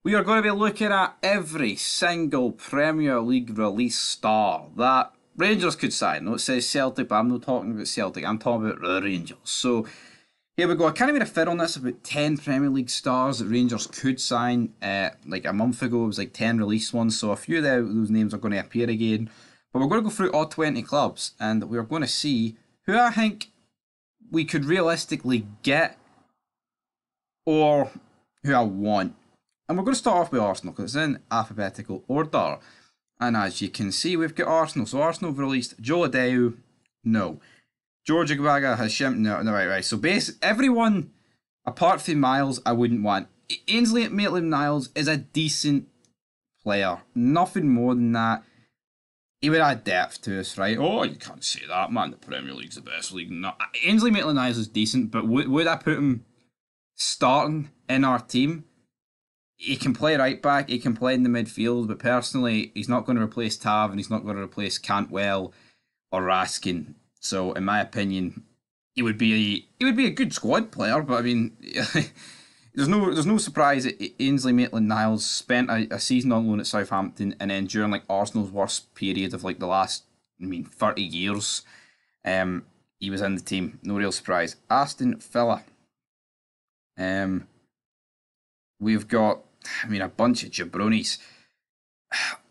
We are going to be looking at every single Premier League release star that Rangers could sign. No, it says Celtic, but I'm not talking about Celtic. I'm talking about the Rangers. So here we go. I kind of made a fit on this about 10 Premier League stars that Rangers could sign. Like a month ago, it was like 10 release ones. So a few of those names are going to appear again. But we're going to go through all 20 clubs and we're going to see who I think we could realistically get or who I want. And we're going to start off with Arsenal because it's in alphabetical order. And as you can see, we've got Arsenal. So Arsenal have released Joe Adeu, no. George Agbaga has Shim, no, right. So basically, everyone apart from Miles, I wouldn't want. Ainsley Maitland-Niles is a decent player. Nothing more than that. He would add depth to us, right? Oh, you can't say that, man. The Premier League's the best league. No, Ainsley Maitland-Niles is decent, but would I put him starting in our team? He can play right back, he can play in the midfield, but personally, he's not going to replace Tav and he's not going to replace Cantwell or Raskin. So, in my opinion, he would be a good squad player. But I mean, there's no surprise that Ainsley Maitland-Niles spent a season on loan at Southampton, and then during like Arsenal's worst period of like the last 30 years, he was in the team. No real surprise. Aston Villa. We've got, a bunch of jabronis.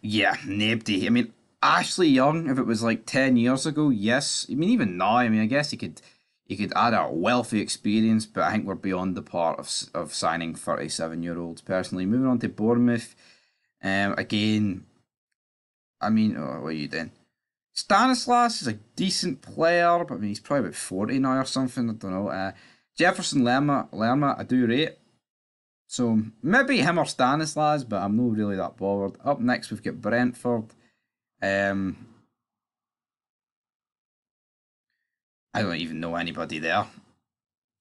Yeah, nobody. Ashley Young, if it was like 10 years ago, yes. Even now, I guess he could add a wealthy experience, but I think we're beyond the part of signing 37-year-olds, personally. Moving on to Bournemouth, again, what are you doing? Stanislas is a decent player, but he's probably about 40 now or something, I don't know. Jefferson Lerma, I do rate. So maybe him or Stanislas, but I'm not really that bothered. Up next, we've got Brentford. I don't even know anybody there,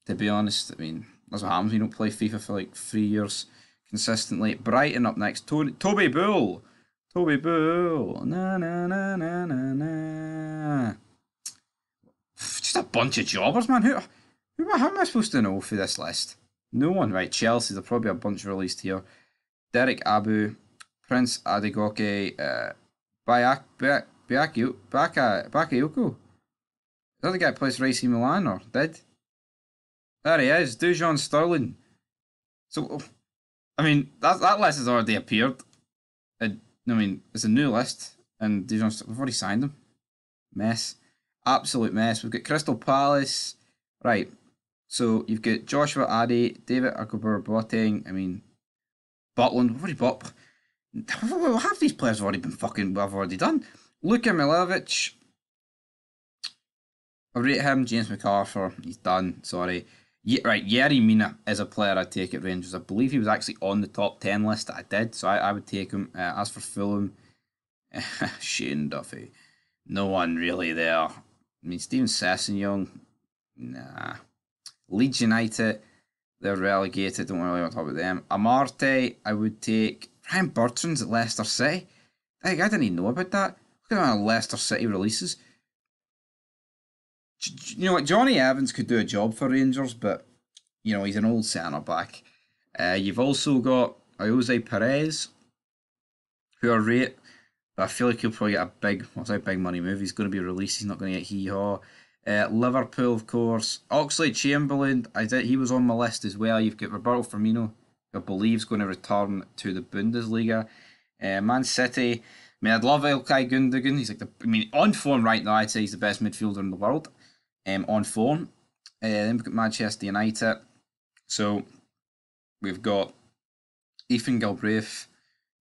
to be honest. That's what happens when you don't play FIFA for like 3 years consistently. Brighton up next. Toby Bull. Toby Bull. Na na na na na na. Just a bunch of jobbers, man. How am I supposed to know for this list? No one, right? Chelsea, there'll probably a bunch released here. Derek Abu, Prince Adegoke, Bakayoko. Is that the guy that plays for AC Milan or did? There he is, Dujon Sterling. So, that list has already appeared. It's a new list, and Dujon Sterling, we've already signed him. Mess. Absolute mess. We've got Crystal Palace. Right. So you've got Joshua Addy, David Agobert Boateng, Butland. We've already bought. Half these players have already been I've already done. Luka Milovic. I rate him. James McArthur. He's done. Sorry. Right. Yerry Mina is a player I'd take at Rangers. I believe he was actually on the top 10 list that I did, so I would take him. As for Fulham, Shane Duffy. No one really there. Steven Sessegnon. Nah. Leeds United, they're relegated. Don't really want to talk about them. Amarte, I would take. Ryan Bertrand's at Leicester City. I didn't even know about that. Look at how Leicester City releases. You know what? Johnny Evans could do a job for Rangers, but he's an old centre back. You've also got Jose Perez, who are rate, but I feel like he'll probably get a big money move. He's going to be released. He's not going to get hee-haw. Liverpool, of course. Oxlade-Chamberlain, he was on my list as well. You've got Roberto Firmino, who I believe is going to return to the Bundesliga. Man City, I'd love Ilkay Gundogan. He's like on form right now, I'd say he's the best midfielder in the world. On form. Then we've got Manchester United. So we've got Ethan Galbraith.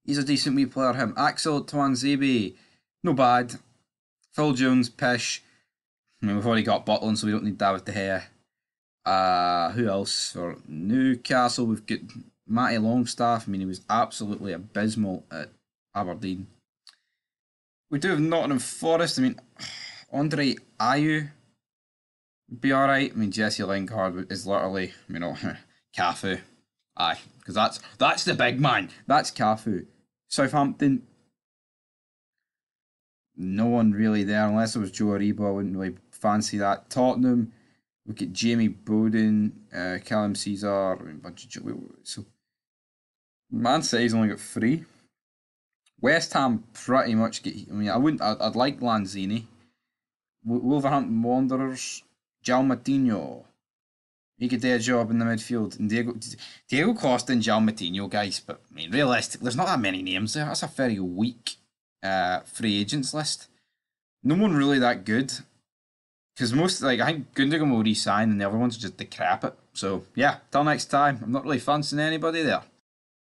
He's a decent wee player, him. Axel Tuanzebe, no bad. Phil Jones, Pish. We've already got Butland, so we don't need David De Gea. Who else? For Newcastle, we've got Matty Longstaff. He was absolutely abysmal at Aberdeen. We do have Nottingham Forest. Andre Ayew would be alright. Jesse Lingard is literally, Cafu. Aye, because that's the big man. That's Cafu. Southampton, no one really there, unless it was Joe Aribo. I wouldn't really fancy that. Tottenham, we've got Jamie Bowden, Callum Caesar, a bunch of. So Man City's only got 3. West Ham pretty much get. I mean, I wouldn't. I'd like Lanzini. Wolverhampton Wanderers. João Matinho. He could do a job in the midfield. And Diego Costa and João Matinho, guys. But I mean, realistically, there's not that many names there. That's a very weak free agents list. No one really that good. Because most, like, I think Gundogan will re-sign and the other ones just decrepit. So, yeah, till next time. I'm not really fancying anybody there.